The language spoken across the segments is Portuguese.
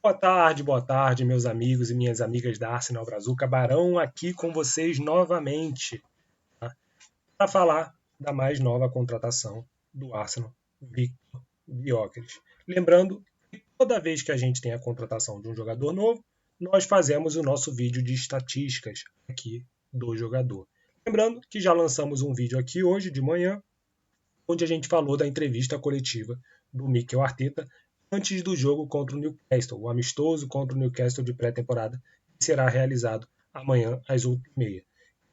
Boa tarde, meus amigos e minhas amigas da Arsenal Brazuca. Barão aqui com vocês novamente, tá? Para falar da mais nova contratação do Arsenal, Victor Gyökeres. Lembrando que toda vez que a gente tem a contratação de um jogador novo, nós fazemos o nosso vídeo de estatísticas aqui do jogador. Lembrando que já lançamos um vídeo aqui hoje de manhã, onde a gente falou da entrevista coletiva do Mikel Arteta antes do jogo contra o Newcastle, o amistoso contra o Newcastle de pré-temporada, que será realizado amanhã às 8h30.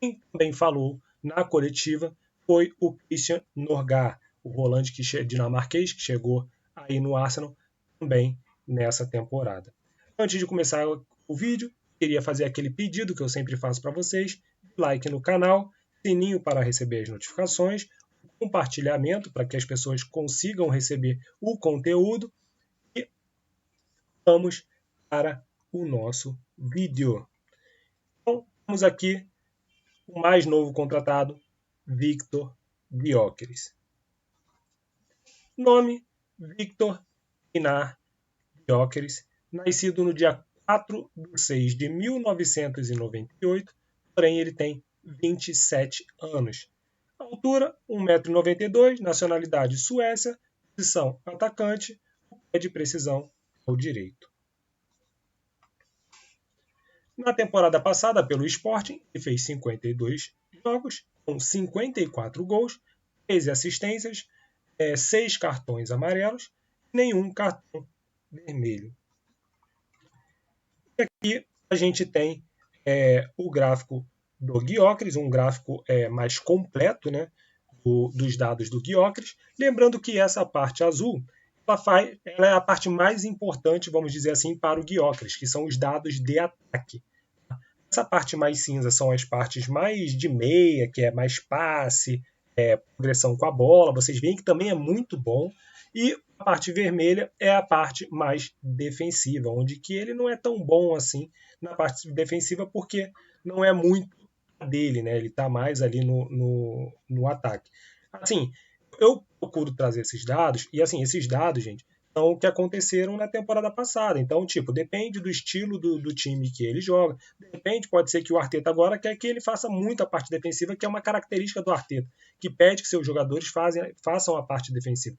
Quem também falou na coletiva foi o Christian Norgard, o volante dinamarquês que chegou aí no Arsenal também nessa temporada. Antes de começar o vídeo, queria fazer aquele pedido que eu sempre faço para vocês: like no canal, sininho para receber as notificações, compartilhamento para que as pessoas consigam receber o conteúdo. E vamos para o nosso vídeo. Então, vamos aqui o mais novo contratado, Victor Gyökeres. Nome: Victor Einar Gyökeres, nascido no dia 4 de 6 de 1998, porém ele tem 27 anos. Altura, 1,92 m, nacionalidade Suécia, posição atacante, o pé de precisão é o direito. Na temporada passada, pelo Sporting, ele fez 52 jogos, com 54 gols, 13 assistências, 6 cartões amarelos, nenhum cartão vermelho. E aqui a gente tem o gráfico do Gyökeres, um gráfico mais completo, né, dos dados do Gyökeres. Lembrando que essa parte azul ela é a parte mais importante, vamos dizer assim, para o Gyökeres, que são os dados de ataque. Essa parte mais cinza são as partes mais de meia, que é mais passe, progressão com a bola. Vocês veem que também é muito bom. E a parte vermelha é a parte mais defensiva, onde que ele não é tão bom assim na parte defensiva, porque não é muito dele, né? Ele está mais ali no ataque. Assim, eu procuro trazer esses dados, e assim, esses dados, gente, são o que aconteceram na temporada passada. Então, tipo, depende do estilo do time que ele joga. Depende, pode ser que o Arteta agora quer que ele faça muito a parte defensiva, que é uma característica do Arteta, que pede que seus jogadores façam a parte defensiva.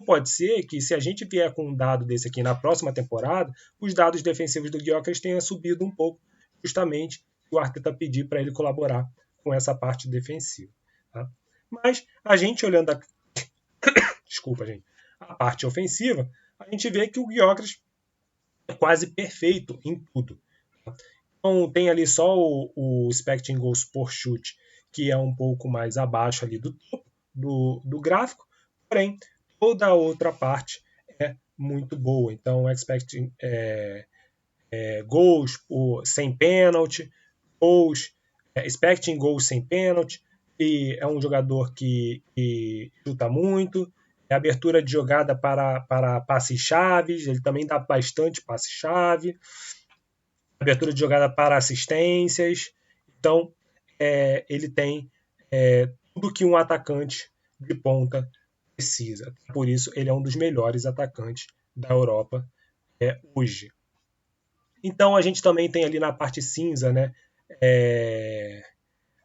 Pode ser que, se a gente vier com um dado desse aqui na próxima temporada, os dados defensivos do Gyökeres tenham subido um pouco, justamente o Arteta pedir para ele colaborar com essa parte defensiva. Tá? Mas a gente olhando desculpa, gente, a parte ofensiva, a gente vê que o Gyökeres é quase perfeito em tudo. Tá? Então tem ali só o expecting goals por chute, que é um pouco mais abaixo ali do topo do gráfico, porém toda a outra parte é muito boa. Então, expecting goals sem pênalti, goals, expecting goals sem pênalti, e é um jogador que chuta muito, abertura de jogada para passes-chaves, ele também dá bastante passe-chave, abertura de jogada para assistências. Então, ele tem tudo que um atacante de ponta precisa. Por isso, ele é um dos melhores atacantes da Europa hoje. Então, a gente também tem ali na parte cinza, né,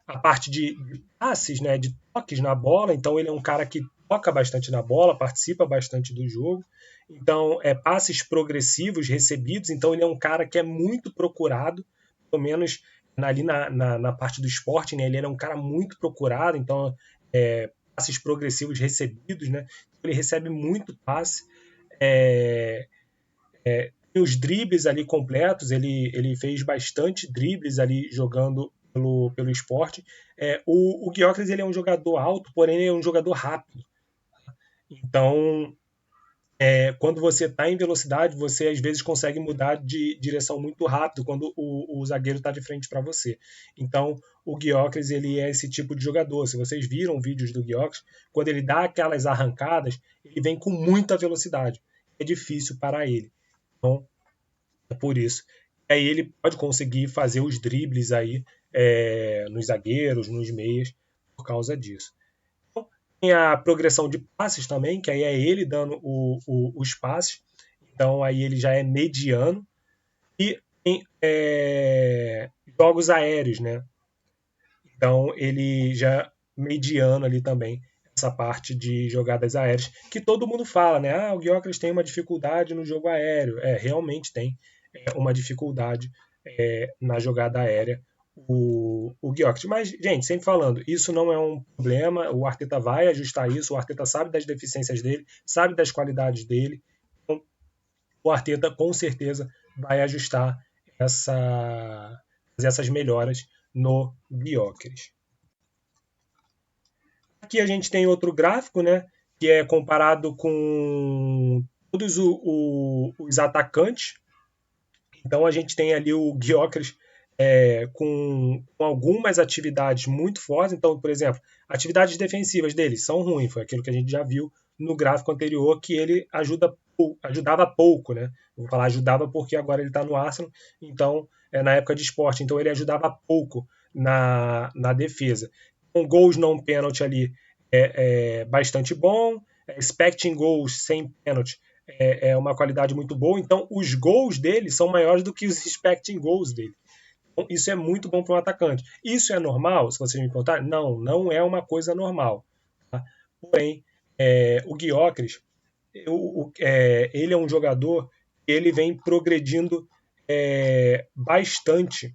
a parte de passes, né, de toques na bola. Então, ele é um cara que toca bastante na bola, participa bastante do jogo. Então, passes progressivos recebidos. Então, ele é um cara que é muito procurado, pelo menos ali na parte do Sporting, né, ele era um cara muito procurado. Então, passes progressivos recebidos, né? Ele recebe muito passe. Os dribles ali completos, ele fez bastante dribles ali jogando pelo Sport. O Gyökeres, ele é um jogador alto, porém ele é um jogador rápido. Então, quando você está em velocidade, você às vezes consegue mudar de direção muito rápido quando o zagueiro está de frente para você. Então, o Gyökeres, ele é esse tipo de jogador. Se vocês viram vídeos do Gyökeres, quando ele dá aquelas arrancadas, ele vem com muita velocidade. É difícil para ele. Então, é por isso. Aí ele pode conseguir fazer os dribles aí nos zagueiros, nos meias, por causa disso. Então, tem a progressão de passes também, que aí é ele dando os passes. Então aí ele já é mediano. e em jogos aéreos, né? Então ele já mediano ali também essa parte de jogadas aéreas, que todo mundo fala, né? Ah, o Gyökeres tem uma dificuldade no jogo aéreo. Realmente tem uma dificuldade na jogada aérea o Gyökeres. Mas, gente, sempre falando, isso não é um problema, o Arteta vai ajustar isso, o Arteta sabe das deficiências dele, sabe das qualidades dele, então o Arteta com certeza vai ajustar fazer essas melhoras no Gyökeres. Aqui a gente tem outro gráfico, né, que é comparado com todos os atacantes. Então a gente tem ali o Gyökeres com algumas atividades muito fortes. Então, por exemplo, atividades defensivas dele são ruins. Foi aquilo que a gente já viu no gráfico anterior, que ele ajudava pouco, né? Vou falar ajudava porque agora ele está no Arsenal, então na época de esporte, então ele ajudava pouco na defesa. Com gols não pênalti ali bastante bom, expecting goals sem pênalti uma qualidade muito boa, então os gols dele são maiores do que os expecting goals dele. Então, isso é muito bom para um atacante. Isso é normal, se vocês me perguntarem? Não, não é uma coisa normal. Tá? Porém, o Gyökeres, ele é um jogador que ele vem progredindo bastante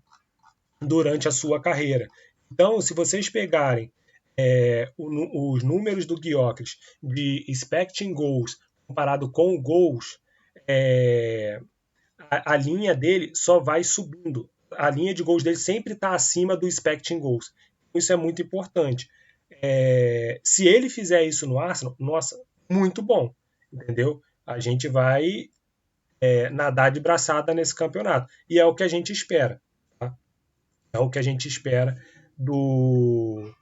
durante a sua carreira. Então, se vocês pegarem os números do Gyökeres de expecting goals comparado com gols, a linha dele só vai subindo. A linha de gols dele sempre está acima do expecting goals. Isso é muito importante. Se ele fizer isso no Arsenal, nossa, muito bom, entendeu? A gente vai nadar de braçada nesse campeonato. E é o que a gente espera. Tá? É o que a gente espera do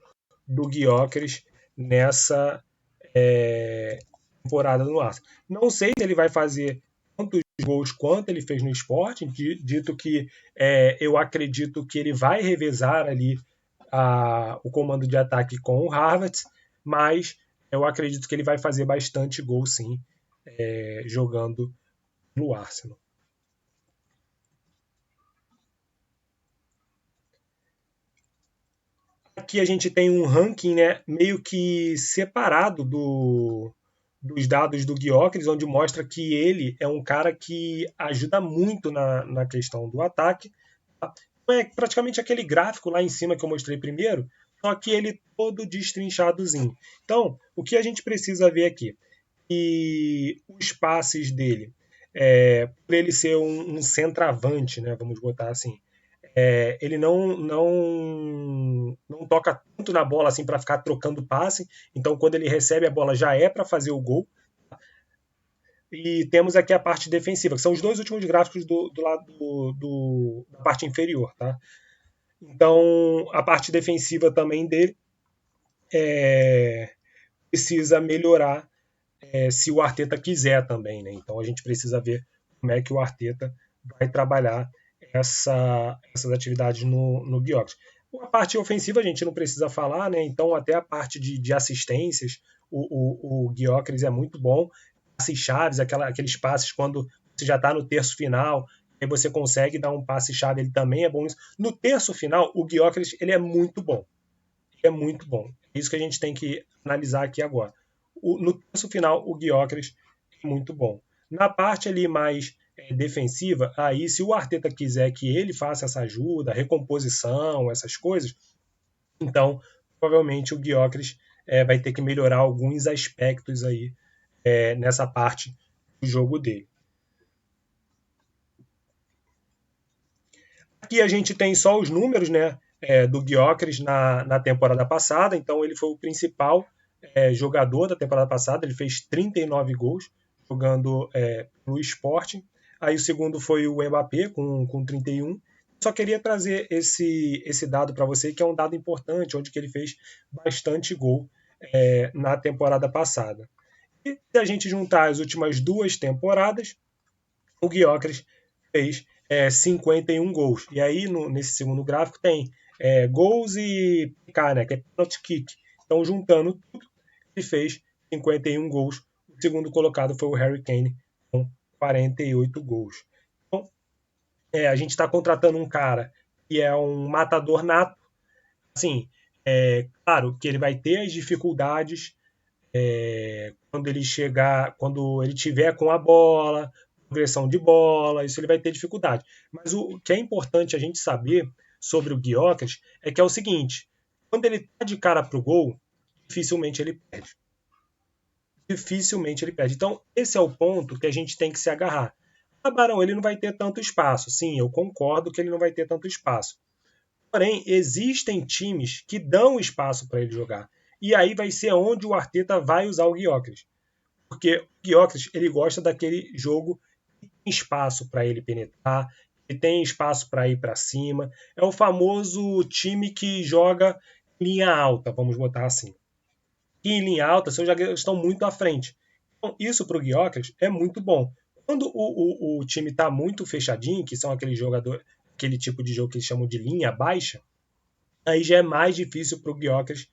Gyökeres nessa temporada no Arsenal. Não sei se ele vai fazer tantos gols quanto ele fez no Sporting, dito que eu acredito que ele vai revezar ali o comando de ataque com o Havertz, mas eu acredito que ele vai fazer bastante gol sim, jogando no Arsenal. Aqui a gente tem um ranking, né, meio que separado dos dados do Gyökeres, onde mostra que ele é um cara que ajuda muito na questão do ataque. Tá? É praticamente aquele gráfico lá em cima que eu mostrei primeiro, só que ele todo destrinchadozinho. Então, o que a gente precisa ver aqui? E os passes dele, por ele ser um centroavante, né, vamos botar assim, ele não toca tanto na bola assim para ficar trocando passe. Então, quando ele recebe a bola, já é para fazer o gol. E temos aqui a parte defensiva, que são os dois últimos gráficos do lado da parte inferior. Tá? Então, a parte defensiva também dele precisa melhorar se o Arteta quiser também. Né? Então, a gente precisa ver como é que o Arteta vai trabalhar essas atividades no Gyökeres. A parte ofensiva a gente não precisa falar, né? Então até a parte de assistências, o Gyökeres é muito bom. Passes chaves, aqueles passes quando você já está no terço final, aí você consegue dar um passe chave, ele também é bom. No terço final, o Gyökeres ele é muito bom. Ele é muito bom. É isso que a gente tem que analisar aqui agora. No terço final, o Gyökeres é muito bom. Na parte ali mais defensiva, aí se o Arteta quiser que ele faça essa ajuda, recomposição, essas coisas, então provavelmente o Gyökeres vai ter que melhorar alguns aspectos aí nessa parte do jogo dele. Aqui a gente tem só os números, né, do Gyökeres na temporada passada, então ele foi o principal jogador da temporada passada, ele fez 39 gols jogando no Sporting. Aí o segundo foi o Mbappé com 31. Só queria trazer esse dado para você, que é um dado importante, onde que ele fez bastante gol na temporada passada. E se a gente juntar as últimas duas temporadas, o Gyökeres fez 51 gols. E aí, nesse segundo gráfico, tem gols e PK, né, que é penalty kick. Então, juntando tudo, ele fez 51 gols. O segundo colocado foi o Harry Kane, com 48 gols. Então, a gente está contratando um cara que é um matador nato. Assim, claro que ele vai ter as dificuldades quando ele chegar, quando ele tiver com a bola, progressão de bola, isso ele vai ter dificuldade. Mas o que é importante a gente saber sobre o Gyökeres é que é o seguinte: quando ele está de cara para o gol, dificilmente ele perde. Dificilmente ele perde. Então, esse é o ponto que a gente tem que se agarrar. Ah, Barão, ele não vai ter tanto espaço. Sim, eu concordo que ele não vai ter tanto espaço. Porém, existem times que dão espaço para ele jogar. E aí vai ser onde o Arteta vai usar o Gyökeres. Porque o Gyökeres, ele gosta daquele jogo que tem espaço para ele penetrar, que tem espaço para ir para cima. É o famoso time que joga em linha alta, vamos botar assim. E em linha alta, seus zagueiros estão muito à frente. Então, isso para o Gyökeres é muito bom. Quando o time está muito fechadinho, que são aquele jogador, aquele tipo de jogo que eles chamam de linha baixa, aí já é mais difícil para o Gyökeres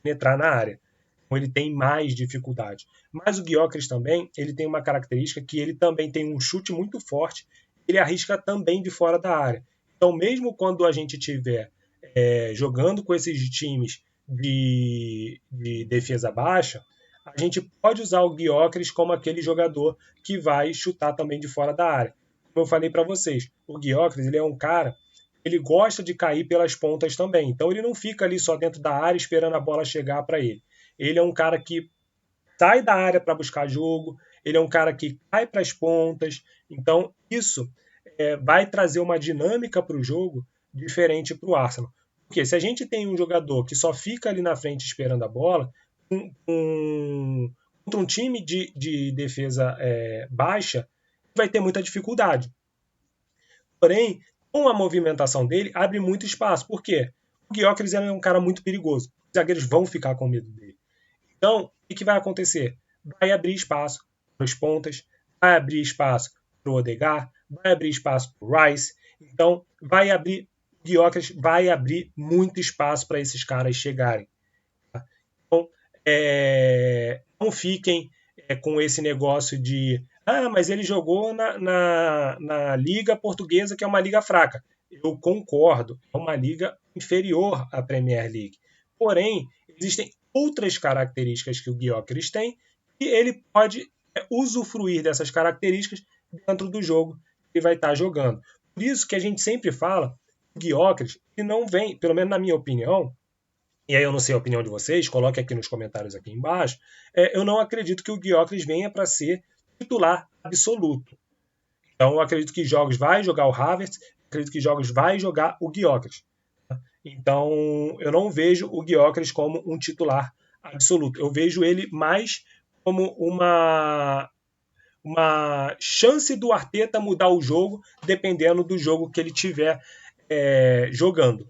penetrar na área. Então ele tem mais dificuldade. Mas o Gyökeres também, ele tem uma característica que ele também tem um chute muito forte, ele arrisca também de fora da área. Então mesmo quando a gente tiver jogando com esses times de defesa baixa, a gente pode usar o Gyökeres como aquele jogador que vai chutar também de fora da área. Como eu falei para vocês, o Gyökeres ele é um cara, ele gosta de cair pelas pontas também. Então ele não fica ali só dentro da área esperando a bola chegar para ele. Ele é um cara que sai da área para buscar jogo, ele é um cara que cai para as pontas. Então isso vai trazer uma dinâmica para o jogo diferente para o Arsenal. Porque se a gente tem um jogador que só fica ali na frente esperando a bola, contra um time de defesa baixa, vai ter muita dificuldade. Porém, com a movimentação dele, abre muito espaço. Por quê? O Gyökeres é um cara muito perigoso. Os zagueiros vão ficar com medo dele. Então, o que vai acontecer? Vai abrir espaço para os pontas, vai abrir espaço para o Odegaard, vai abrir espaço para o Rice. Então, o Gyökeres vai abrir muito espaço para esses caras chegarem. Então, não fiquem com esse negócio de mas ele jogou na Liga Portuguesa, que é uma liga fraca. Eu concordo, é uma liga inferior à Premier League. Porém, existem outras características que o Gyökeres tem e ele pode usufruir dessas características dentro do jogo que ele vai estar jogando. Por isso que a gente sempre fala que o Gyökeres não vem, pelo menos na minha opinião, e aí eu não sei a opinião de vocês, coloque aqui nos comentários aqui embaixo, eu não acredito que o Gyökeres venha para ser titular absoluto. Então eu acredito que jogos vai jogar o Havertz, acredito que jogos vai jogar o Gyökeres. Então eu não vejo o Gyökeres como um titular absoluto. Eu vejo ele mais como uma chance do Arteta mudar o jogo, dependendo do jogo que ele tiver jogando.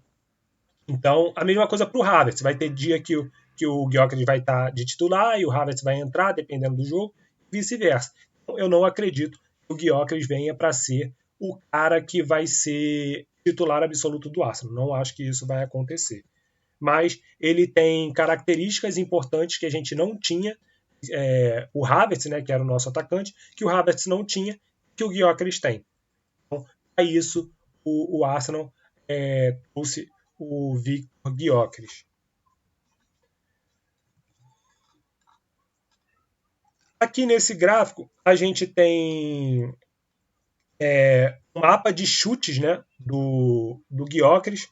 Então, a mesma coisa para o Havertz. Vai ter dia que o Gyökeres vai estar de titular e o Havertz vai entrar, dependendo do jogo, e vice-versa. Então, eu não acredito que o Gyökeres venha para ser o cara que vai ser titular absoluto do Arsenal. Não acho que isso vai acontecer. Mas ele tem características importantes que a gente não tinha. O Havertz, né, que era o nosso atacante, que o Havertz não tinha, que o Gyökeres tem. Então, para isso, o Arsenal trouxe o Victor Gyökeres. Aqui nesse gráfico, a gente tem um mapa de chutes, né, do Gyökeres.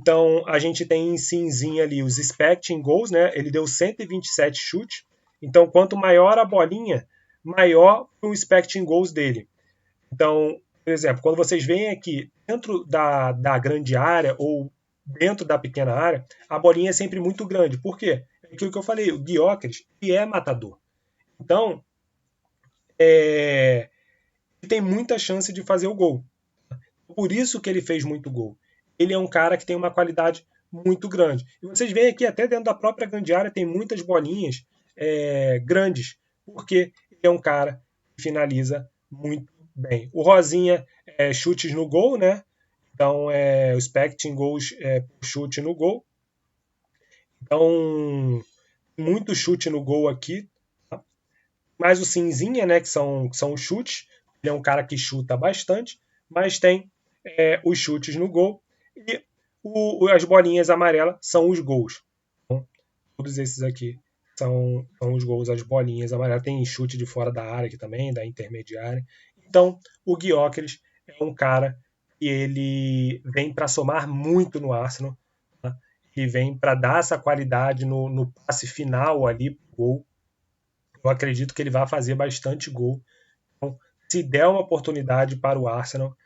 Então, a gente tem em cinzinha ali os expecting goals, né? Ele deu 127 chutes. Então, quanto maior a bolinha, maior o expecting goals dele. Então, por exemplo, quando vocês veem aqui dentro da grande área ou dentro da pequena área, a bolinha é sempre muito grande. Por quê? É aquilo que eu falei, o Gyökeres é matador. Então, ele tem muita chance de fazer o gol. Por isso que ele fez muito gol. Ele é um cara que tem uma qualidade muito grande. E vocês veem aqui, até dentro da própria grande área, tem muitas bolinhas grandes, porque ele é um cara que finaliza muito bem. O Rosinha chutes no gol, né? Então, o expecting goals por chute no gol. Então, muito chute no gol aqui. Mais o cinzinha, né, que são chutes. Ele é um cara que chuta bastante. mas tem os chutes no gol e as bolinhas amarelas são os gols. Então, todos esses aqui são os gols, as bolinhas amarelas. Tem chute de fora da área aqui também, da intermediária. Então, o Gyökeres é um cara que ele vem para somar muito no Arsenal. Tá? Ele vem para dar essa qualidade no passe final ali pro gol. Eu acredito que ele vai fazer bastante gol. Então, se der uma oportunidade para o Arsenal,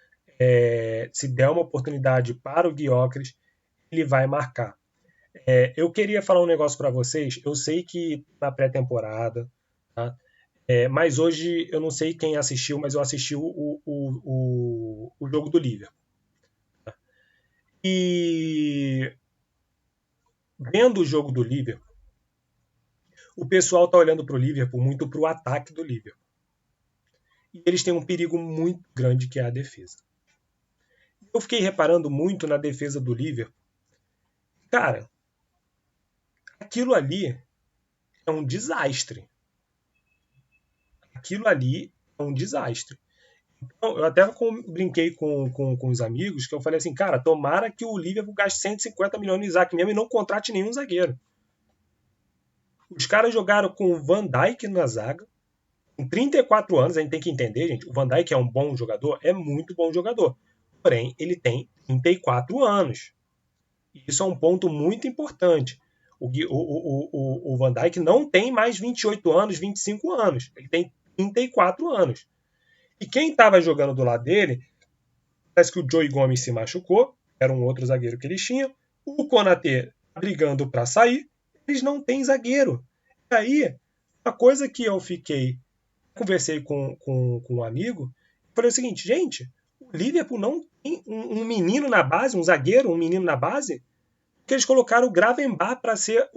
se der uma oportunidade para o Gyökeres, ele vai marcar. Eu queria falar um negócio para vocês. Eu sei que na pré-temporada, tá? Mas hoje eu não sei quem assistiu, mas eu assisti o jogo do Liverpool. E vendo o jogo do Liverpool, o pessoal está olhando para o Liverpool muito para o ataque do Liverpool. E eles têm um perigo muito grande que é a defesa. Eu fiquei reparando muito na defesa do Liverpool. Cara, aquilo ali é um desastre. Aquilo ali é um desastre. Então, eu até brinquei com os amigos que eu falei assim, cara, tomara que o Liverpool gaste 150 milhões no Isaac mesmo e não contrate nenhum zagueiro. Os caras jogaram com o Van Dijk na zaga, com 34 anos, a gente tem que entender, gente, o Van Dijk é um bom jogador, é muito bom jogador. Porém, ele tem 34 anos. E isso é um ponto muito importante. O Van Dijk não tem mais 28 anos, 25 anos. Ele tem 34 anos. E quem estava jogando do lado dele, parece que o Joey Gomes se machucou, era um outro zagueiro que eles tinham. O Konaté brigando para sair, eles não têm zagueiro. E aí, uma coisa que eu conversei com um amigo, falei o seguinte, gente, o Liverpool não tem um menino na base, um zagueiro, um menino na base, que eles colocaram o Gravenberch para ser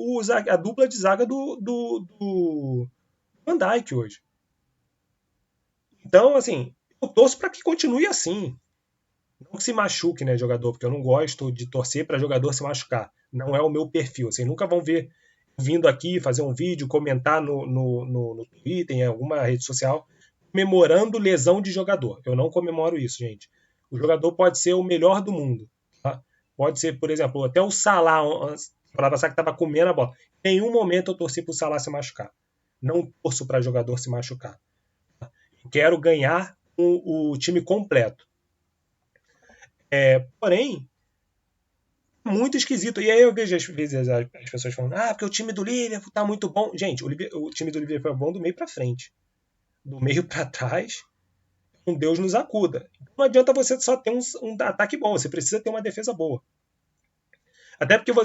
a dupla de zaga do Van Dijk hoje. Então, assim, eu torço para que continue assim. Não que se machuque, né, jogador, porque eu não gosto de torcer para jogador se machucar. Não é o meu perfil. Vocês nunca vão ver vindo aqui fazer um vídeo, comentar no Twitter, em alguma rede social, comemorando lesão de jogador. Eu não comemoro isso, gente. O jogador pode ser o melhor do mundo. Tá? Pode ser, por exemplo, até o Salah, para passar que estava comendo a bola. Em nenhum momento eu torci para o Salah se machucar. Não torço para jogador se machucar. Eu quero ganhar o time completo. Porém, muito esquisito. E aí eu vejo às vezes as pessoas falando, porque o time do Liverpool tá muito bom. Gente, o time do Liverpool é bom do meio para frente. Do meio para trás, um Deus nos acuda. Não adianta você só ter um ataque bom, você precisa ter uma defesa boa. Até porque por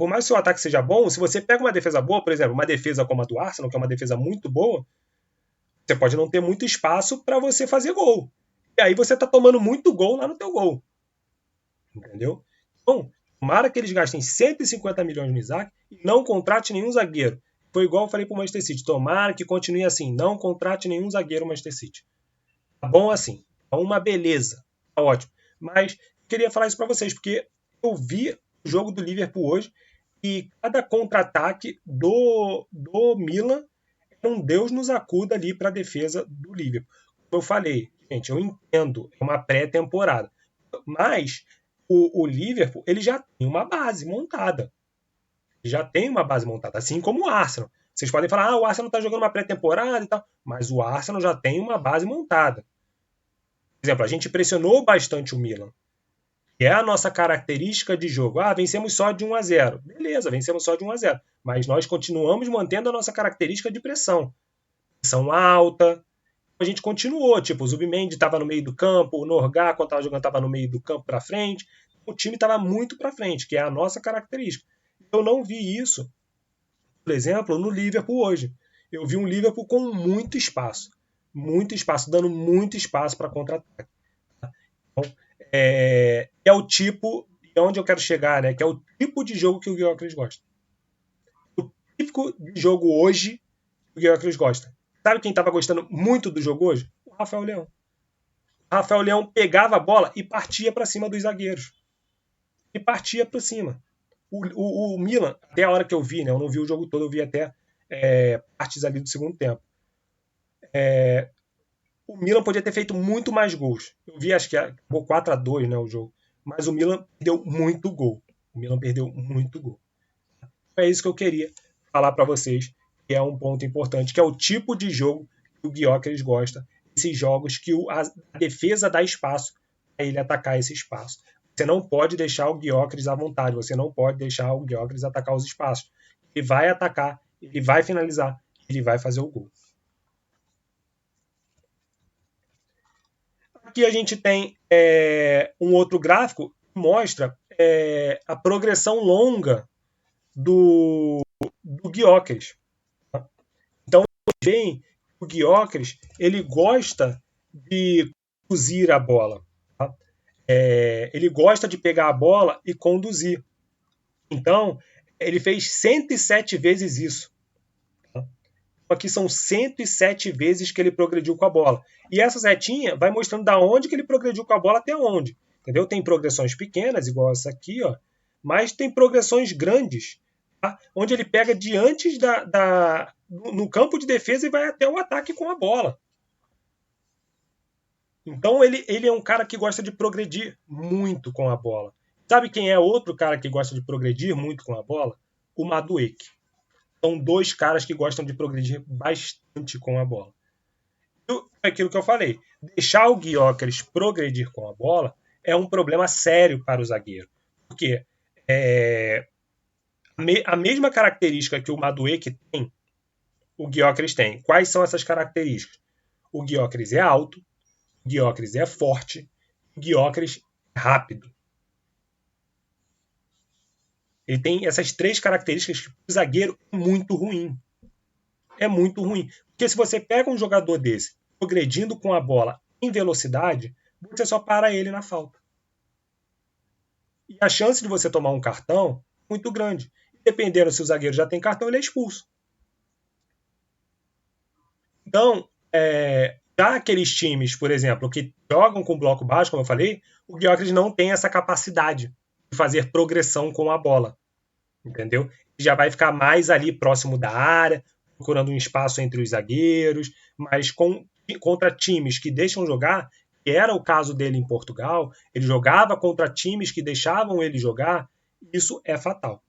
mais que o seu ataque seja bom, se você pega uma defesa boa, por exemplo, uma defesa como a do Arsenal, que é uma defesa muito boa, você pode não ter muito espaço para você fazer gol. E aí você tá tomando muito gol lá no teu gol. Entendeu? Então, tomara que eles gastem 150 milhões no Isaac e não contrate nenhum zagueiro. Foi igual eu falei pro Manchester City. Tomara que continue assim. Não contrate nenhum zagueiro Manchester City. Tá bom assim. É uma beleza. Tá ótimo. Mas queria falar isso para vocês, porque eu vi o jogo do Liverpool hoje e cada contra-ataque do Milan era um Deus nos acuda ali para a defesa do Liverpool. Como eu falei, gente, eu entendo, é uma pré-temporada. Mas o Liverpool ele já tem uma base montada. Já tem uma base montada, assim como o Arsenal. Vocês podem falar, o Arsenal está jogando uma pré-temporada e tal, mas o Arsenal já tem uma base montada. Por exemplo, a gente pressionou bastante o Milan, que é a nossa característica de jogo. Vencemos só de 1-0. Beleza, vencemos só de 1-0. Mas nós continuamos mantendo a nossa característica de pressão. Pressão alta. A gente continuou. Tipo, o Zubimendi estava no meio do campo, o Norgá, quando estava jogando, estava no meio do campo para frente. O time estava muito para frente, que é a nossa característica. Eu não vi isso, por exemplo, no Liverpool hoje. Eu vi um Liverpool com muito espaço, dando muito espaço para contra-ataque. Então, é o tipo, e onde eu quero chegar, né? Que é o tipo de jogo que o Gyökeres gosta. O típico de jogo hoje que o Gyökeres gosta. Sabe quem estava gostando muito do jogo hoje? O Rafael Leão. O Rafael Leão pegava a bola e partia para cima dos zagueiros. E partia para cima. O Milan, até a hora que eu vi, né? Eu não vi o jogo todo, eu vi até partes ali do segundo tempo. o Milan podia ter feito muito mais gols. Eu vi, acho que acabou 4-2, né, o jogo. Mas o Milan perdeu muito gol. O Milan perdeu muito gol. É isso que eu queria falar para vocês, que é um ponto importante, que é o tipo de jogo que o Gyökeres gosta. Esses jogos que a defesa dá espaço para ele atacar esse espaço. Você não pode deixar o Gyökeres à vontade, você não pode deixar o Gyökeres atacar os espaços. Ele vai atacar, ele vai finalizar, ele vai fazer o gol. Aqui a gente tem um outro gráfico que mostra a progressão longa do Gyökeres. Então, veem que o Gyökeres ele gosta de conduzir a bola. Tá? Ele gosta de pegar a bola e conduzir. Então, ele fez 107 vezes isso. Tá? Aqui são 107 vezes que ele progrediu com a bola. E essa setinha vai mostrando da onde que ele progrediu com a bola até onde. Entendeu? Tem progressões pequenas, igual essa aqui, ó, mas tem progressões grandes, tá? Onde ele pega de antes no campo de defesa e vai até o ataque com a bola. Então ele é um cara que gosta de progredir muito com a bola. Sabe quem é outro cara que gosta de progredir muito com a bola? O Madueke. São dois caras que gostam de progredir bastante com a bola. É aquilo que eu falei. Deixar o Gyökeres progredir com a bola é um problema sério para o zagueiro. Porque a mesma característica que o Madueke tem, o Gyökeres tem. Quais são essas características? O Gyökeres é alto, o Gyökeres é forte, o Gyökeres é rápido. Ele tem essas três características que o zagueiro é muito ruim. É muito ruim. Porque se você pega um jogador desse progredindo com a bola em velocidade, você só para ele na falta. E a chance de você tomar um cartão é muito grande. Dependendo se o zagueiro já tem cartão, ele é expulso. Então, já aqueles times, por exemplo, que jogam com bloco baixo, como eu falei, o Gyökeres não tem essa capacidade de fazer progressão com a bola. Entendeu? Já vai ficar mais ali próximo da área, procurando um espaço entre os zagueiros, mas contra times que deixam jogar, que era o caso dele em Portugal, ele jogava contra times que deixavam ele jogar, isso é fatal.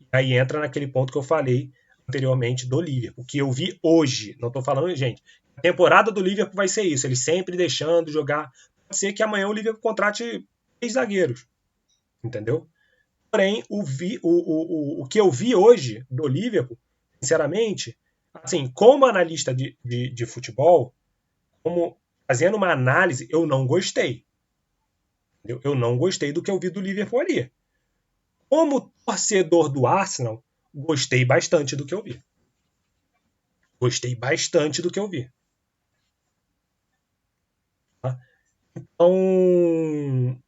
E aí entra naquele ponto que eu falei anteriormente do Liverpool, que eu vi hoje, não estou falando, gente, a temporada do Liverpool vai ser isso, ele sempre deixando jogar, pode ser que amanhã o Liverpool contrate 3 zagueiros, entendeu? Porém, o que eu vi hoje do Liverpool, sinceramente, assim, como analista de futebol, como fazendo uma análise, eu não gostei. Eu não gostei do que eu vi do Liverpool ali. Como torcedor do Arsenal, gostei bastante do que eu vi. Gostei bastante do que eu vi. Tá? Então,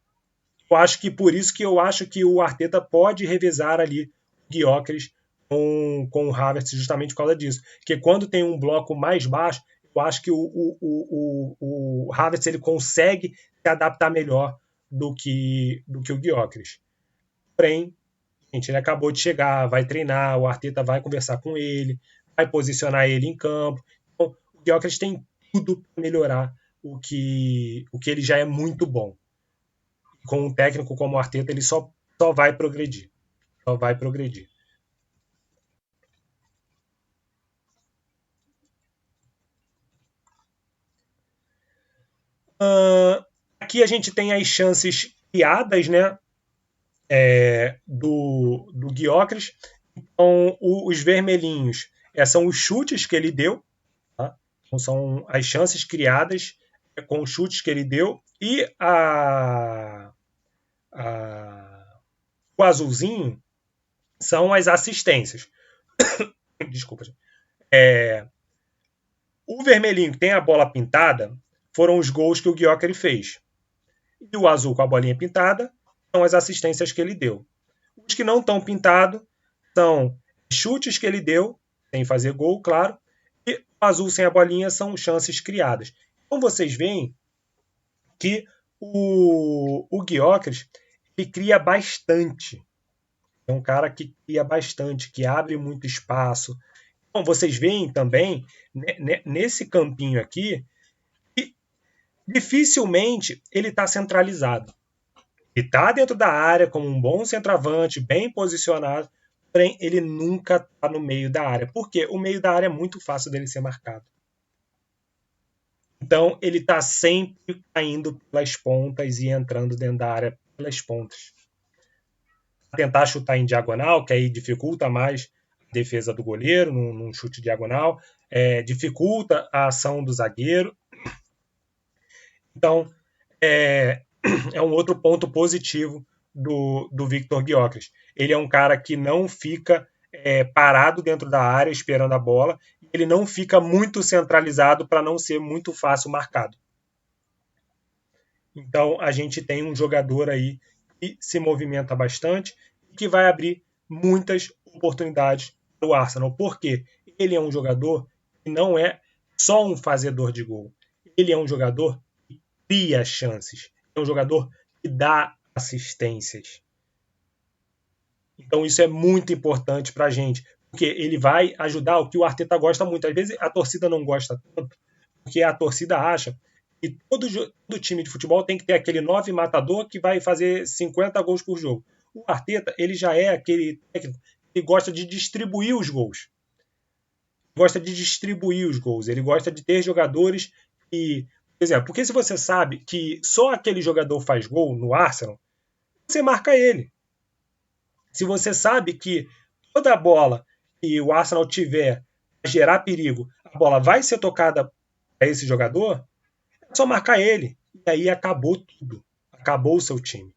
eu acho que por isso que eu acho que o Arteta pode revezar ali o Gyökeres com o Havertz justamente por causa disso. Porque quando tem um bloco mais baixo, eu acho que o Havertz ele consegue se adaptar melhor do que o Gyökeres. Porém, gente, ele acabou de chegar, vai treinar, o Arteta vai conversar com ele, vai posicionar ele em campo. Então, o Gyökeres tem tudo para melhorar o que ele já é muito bom. Com um técnico como o Arteta, ele só vai progredir. Só vai progredir. Aqui a gente tem as chances criadas, né, do Gyökeres. Então, os vermelhinhos são os chutes que ele deu. Tá? Então, são as chances criadas com os chutes que ele deu. E o azulzinho são as assistências. Desculpa. O vermelhinho que tem a bola pintada foram os gols que o Gyökeres fez. E o azul com a bolinha pintada são as assistências que ele deu. Os que não estão pintados são chutes que ele deu, sem fazer gol, claro, e o azul sem a bolinha são chances criadas. Então vocês veem que o Gyökeres ele cria bastante. É um cara que cria bastante, que abre muito espaço. Então vocês veem também, nesse campinho aqui, dificilmente ele está centralizado. Ele está dentro da área como um bom centroavante, bem posicionado, porém ele nunca está no meio da área. Por quê? O meio da área é muito fácil dele ser marcado. Então ele está sempre caindo pelas pontas e entrando dentro da área pelas pontas. Tentar chutar em diagonal, que aí dificulta mais a defesa do goleiro num chute diagonal, dificulta a ação do zagueiro. Então, é um outro ponto positivo do Victor Gyökeres. Ele é um cara que não fica parado dentro da área esperando a bola, ele não fica muito centralizado para não ser muito fácil marcado. Então, a gente tem um jogador aí que se movimenta bastante e que vai abrir muitas oportunidades para o Arsenal. Porque ele é um jogador que não é só um fazedor de gol. Ele é um jogador que cria chances. É um jogador que dá assistências. Então isso é muito importante para a gente, porque ele vai ajudar o que o Arteta gosta muito. Às vezes a torcida não gosta tanto, porque a torcida acha que todo time de futebol tem que ter aquele 9 matador que vai fazer 50 gols por jogo. O Arteta, ele já é aquele técnico que gosta de distribuir os gols. Ele gosta de ter jogadores que, por exemplo, porque se você sabe que só aquele jogador faz gol no Arsenal, você marca ele. Se você sabe que toda bola que o Arsenal tiver a gerar perigo, a bola vai ser tocada para esse jogador, é só marcar ele. E aí acabou tudo. Acabou o seu time.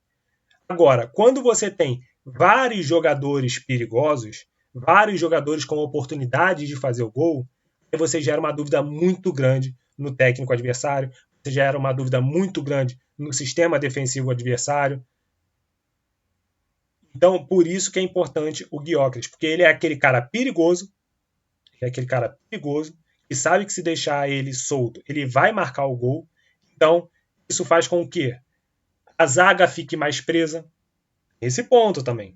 Agora, quando você tem vários jogadores perigosos, vários jogadores com oportunidade de fazer o gol, aí você gera uma dúvida muito grande no técnico adversário, você gera uma dúvida muito grande no sistema defensivo adversário. Então, por isso que é importante o Gyökeres, porque ele é aquele cara perigoso, que sabe que se deixar ele solto, ele vai marcar o gol. Então, isso faz com que a zaga fique mais presa. Esse ponto também.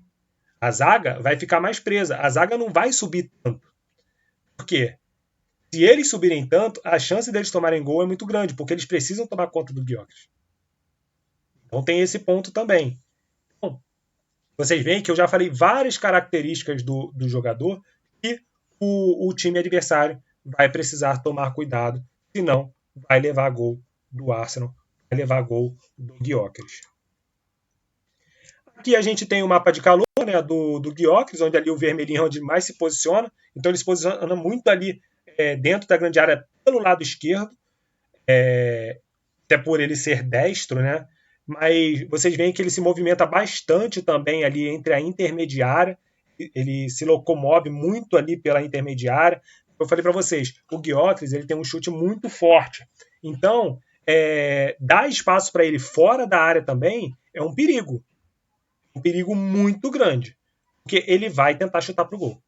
A zaga vai ficar mais presa. A zaga não vai subir tanto. Por quê? Se eles subirem tanto, a chance deles tomarem gol é muito grande, porque eles precisam tomar conta do Gyökeres. Então tem esse ponto também. Bom, vocês veem que eu já falei várias características do jogador que o time adversário vai precisar tomar cuidado, senão vai levar gol do Arsenal, vai levar gol do Gyökeres. Aqui a gente tem o mapa de calor, né, do Gyökeres, onde ali o vermelhinho é onde mais se posiciona. Então ele se posiciona muito ali dentro da grande área pelo lado esquerdo, até por ele ser destro, né? Mas vocês veem que ele se movimenta bastante também ali entre a intermediária, ele se locomove muito ali pela intermediária. Eu falei para vocês, o Gyökeres ele tem um chute muito forte, então dar espaço para ele fora da área também é um perigo muito grande, porque ele vai tentar chutar pro gol.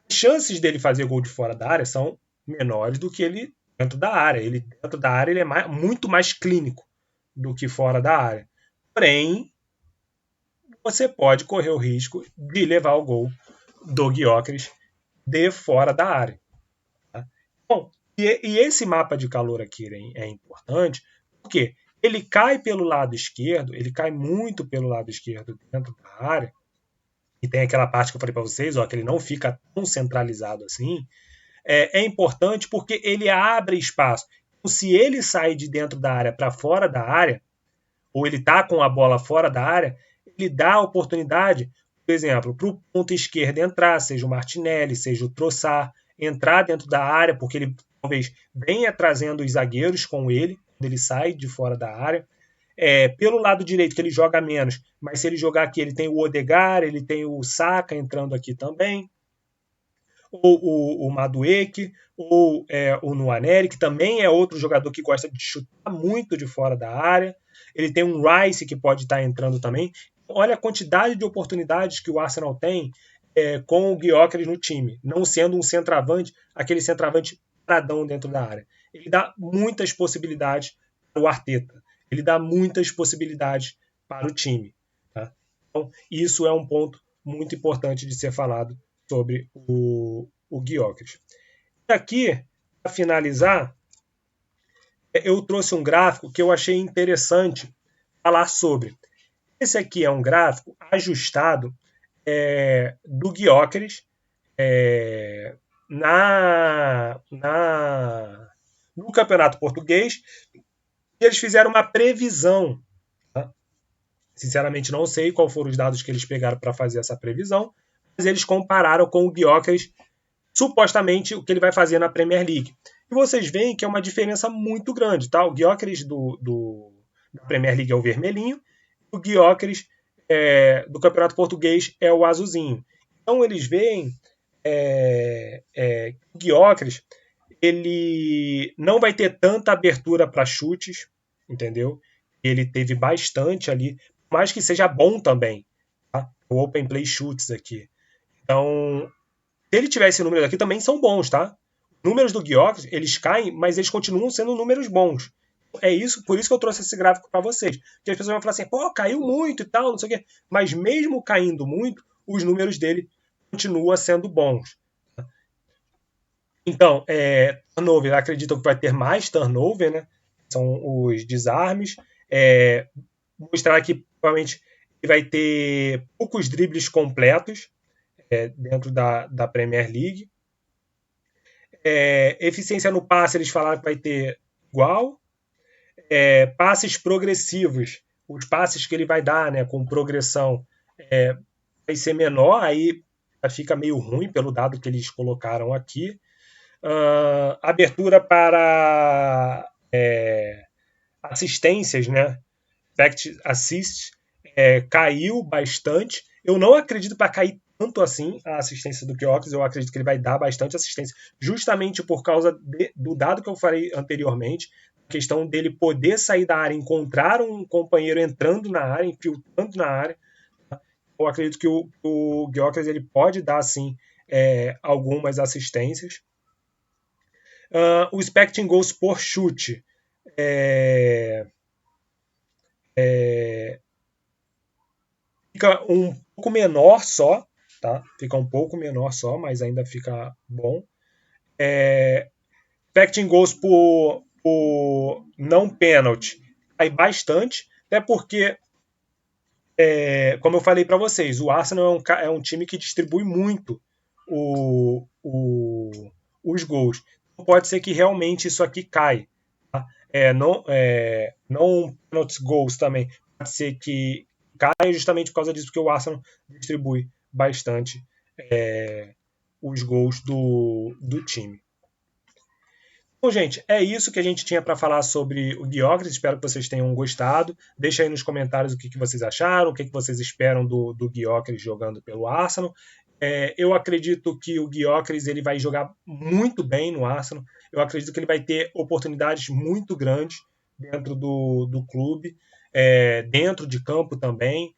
As chances dele fazer gol de fora da área são menores do que ele dentro da área. Ele dentro da área ele é muito mais clínico do que fora da área. Porém, você pode correr o risco de levar o gol do Gyökeres de fora da área. Tá? Bom, e esse mapa de calor aqui é importante porque ele cai pelo lado esquerdo, ele cai muito pelo lado esquerdo dentro da área, e tem aquela parte que eu falei para vocês, ó, que ele não fica tão centralizado assim, é importante porque ele abre espaço. Então, se ele sai de dentro da área para fora da área, ou ele está com a bola fora da área, ele dá a oportunidade, por exemplo, para o ponto esquerdo entrar, seja o Martinelli, seja o Trossard, entrar dentro da área, porque ele talvez venha trazendo os zagueiros com ele, quando ele sai de fora da área. Pelo lado direito, que ele joga menos, mas se ele jogar aqui, ele tem o Odegaard, ele tem o Saka entrando aqui também, ou o Madueke, ou o Nwaneri, que também é outro jogador que gosta de chutar muito de fora da área. Ele tem um Rice que pode estar entrando também. Olha a quantidade de oportunidades que o Arsenal tem com o Gyökeres no time, não sendo um centroavante, aquele centroavante paradão dentro da área. Ele dá muitas possibilidades para o Arteta. Ele dá muitas possibilidades para o time. Tá? Então, isso é um ponto muito importante de ser falado sobre o Gyökeres. E aqui, para finalizar, eu trouxe um gráfico que eu achei interessante falar sobre. Esse aqui é um gráfico ajustado do Gyökeres no Campeonato Português. E eles fizeram uma previsão. Tá? Sinceramente, não sei qual foram os dados que eles pegaram para fazer essa previsão, mas eles compararam com o Gyökeres, supostamente o que ele vai fazer na Premier League. E vocês veem que é uma diferença muito grande. Tá? O Gyökeres da Premier League é o vermelhinho, o Gyökeres do Campeonato Português é o azulzinho. Então eles veem o Gyökeres, ele não vai ter tanta abertura para chutes, entendeu? Ele teve bastante ali, mas que seja bom também, tá? O Open Play Chutes aqui. Então, se ele tiver esse número aqui, também são bons, tá? Os números do Gyökeres, eles caem, mas eles continuam sendo números bons. É isso, por isso que eu trouxe esse gráfico para vocês. Porque as pessoas vão falar assim, pô, caiu muito e tal, não sei o quê. Mas mesmo caindo muito, os números dele continuam sendo bons. Então, turnover, acredito que vai ter mais turnover, né? São os desarmes. Mostrar aqui, provavelmente, que vai ter poucos dribles completos dentro da Premier League. Eficiência no passe, eles falaram que vai ter igual. Passes progressivos, os passes que ele vai dar, né, com progressão, vai ser menor, aí fica meio ruim pelo dado que eles colocaram aqui. Abertura para assistências, né? Fact assist caiu bastante. Eu não acredito para cair tanto assim a assistência do Gyökeres. Eu acredito que ele vai dar bastante assistência, justamente por causa do dado que eu falei anteriormente, a questão dele poder sair da área, encontrar um companheiro entrando na área, infiltrando na área. Eu acredito que o Gyökeres ele pode dar sim algumas assistências. O expecting goals por chute fica um pouco menor só, tá? Fica um pouco menor só, mas ainda fica bom. Expecting goals por não pênalti cai bastante, até porque, como eu falei para vocês, o Arsenal é um time que distribui muito os gols. Pode ser que realmente isso aqui caia. Tá? Não penalty goals também. Pode ser que caia justamente por causa disso, porque o Arsenal distribui bastante os gols do time. Bom, gente, é isso que a gente tinha para falar sobre o Gyökeres. Espero que vocês tenham gostado. Deixa aí nos comentários o que vocês acharam, o que vocês esperam do Gyökeres jogando pelo Arsenal. Eu acredito que o Gyökeres ele vai jogar muito bem no Arsenal. Eu acredito que ele vai ter oportunidades muito grandes dentro do clube, dentro de campo também.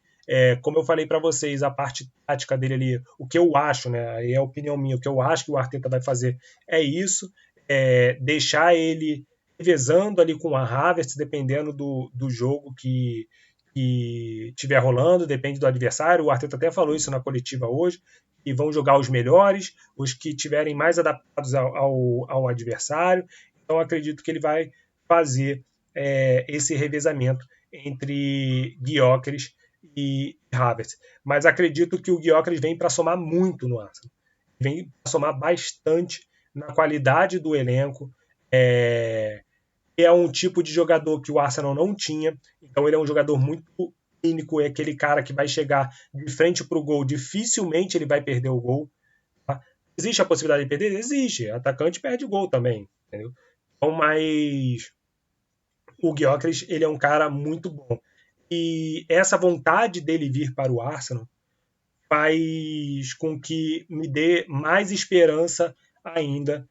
Como eu falei para vocês, a parte tática dele ali, o que eu acho, né? Aí é a opinião minha, o que eu acho que o Arteta vai fazer é isso. Deixar ele revezando ali com a Havertz, dependendo do jogo que estiver rolando, depende do adversário. O Arteta até falou isso na coletiva hoje, e vão jogar os melhores, os que estiverem mais adaptados ao adversário. Então acredito que ele vai fazer esse revezamento entre Gyökeres e Havertz. Mas acredito que o Gyökeres vem para somar muito no Arsenal. Vem para somar bastante na qualidade do elenco. É um tipo de jogador que o Arsenal não tinha, então ele é um jogador muito clínico, é aquele cara que vai chegar de frente para o gol, dificilmente ele vai perder o gol. Tá? Existe a possibilidade de perder? Existe, atacante perde gol também, entendeu? Então, mas o Gyökeres, ele é um cara muito bom. E essa vontade dele vir para o Arsenal faz com que me dê mais esperança ainda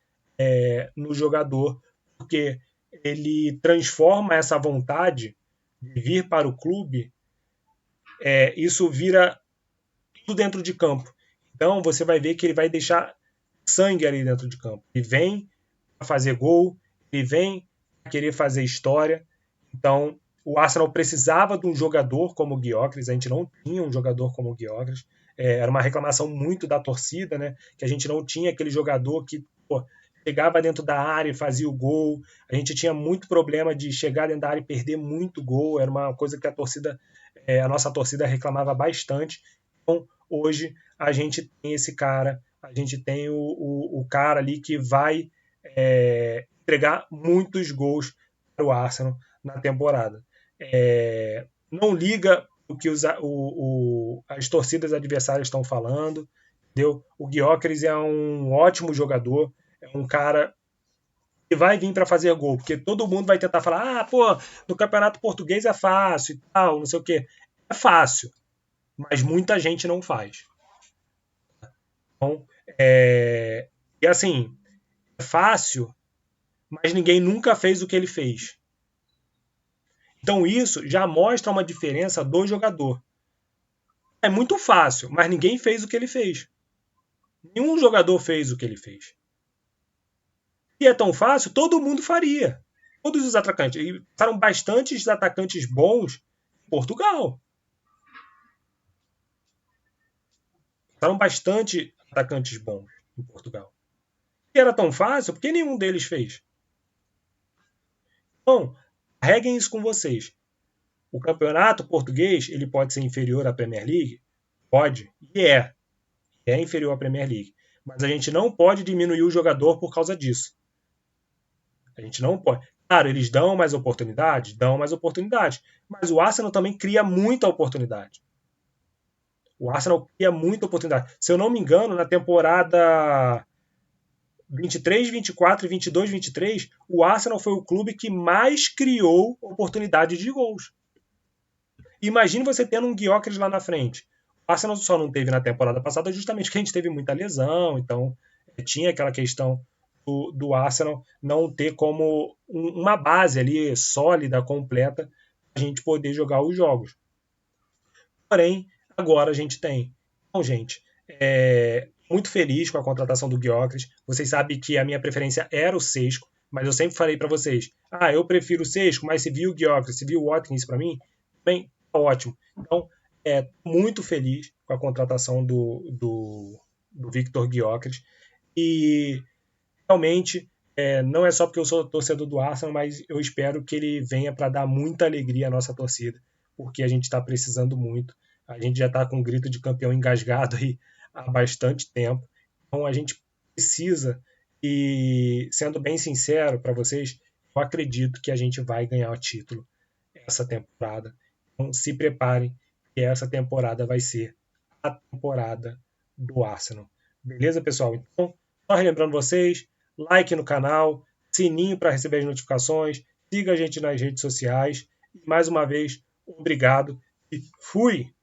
no jogador, porque ele transforma essa vontade de vir para o clube, isso vira tudo dentro de campo. Então você vai ver que ele vai deixar sangue ali dentro de campo. Ele vem para fazer gol, ele vem para querer fazer história. Então o Arsenal precisava de um jogador como o Gyökeres, a gente não tinha um jogador como o Gyökeres. Era uma reclamação muito da torcida, né? Que a gente não tinha aquele jogador que chegava dentro da área e fazia o gol. A gente tinha muito problema de chegar dentro da área e perder muito gol. Era uma coisa que a nossa torcida reclamava bastante. Então, hoje, a gente tem esse cara, a gente tem o cara ali que vai entregar muitos gols para o Arsenal na temporada. Não liga o que as torcidas adversárias estão falando. Entendeu? O Gyökeres é um ótimo jogador, é um cara que vai vir para fazer gol, porque todo mundo vai tentar falar, pô, no Campeonato Português é fácil e tal, não sei o quê. É fácil, mas muita gente não faz. Então, e assim, é fácil, mas ninguém nunca fez o que ele fez. Então isso já mostra uma diferença do jogador. É muito fácil, mas ninguém fez o que ele fez. Nenhum jogador fez o que ele fez. E é tão fácil, todo mundo faria. Todos os atacantes. E passaram bastantes atacantes bons em Portugal. Passaram bastante atacantes bons em Portugal. E era tão fácil porque nenhum deles fez. Então, carreguem isso com vocês. O campeonato português ele pode ser inferior à Premier League? Pode. E é. É inferior à Premier League. Mas a gente não pode diminuir o jogador por causa disso. A gente não pode. Claro, eles dão mais oportunidade? Dão mais oportunidade. Mas o Arsenal também cria muita oportunidade. O Arsenal cria muita oportunidade. Se eu não me engano, na temporada 23, 24 e 22, 23, o Arsenal foi o clube que mais criou oportunidades de gols. Imagine você tendo um Gyökeres lá na frente. O Arsenal só não teve na temporada passada justamente porque a gente teve muita lesão, então tinha aquela questão do Arsenal não ter como uma base ali sólida, completa, para a gente poder jogar os jogos. Porém, agora a gente tem. Então, gente, muito feliz com a contratação do Gyökeres. Vocês sabem que a minha preferência era o Sesco, mas eu sempre falei para vocês, eu prefiro o Sesco, mas se viu o Gyökeres, se viu o Watkins para mim, bem, tá ótimo. Então, muito feliz com a contratação do Victor Gyökeres. E realmente, não é só porque eu sou torcedor do Arsenal, mas eu espero que ele venha para dar muita alegria à nossa torcida, porque a gente está precisando muito. A gente já está com um grito de campeão engasgado aí há bastante tempo. Então a gente precisa, e sendo bem sincero para vocês, eu acredito que a gente vai ganhar o título essa temporada. Então se preparem, que essa temporada vai ser a temporada do Arsenal. Beleza, pessoal? Então, só relembrando vocês, like no canal, sininho para receber as notificações, siga a gente nas redes sociais. E mais uma vez, obrigado e fui!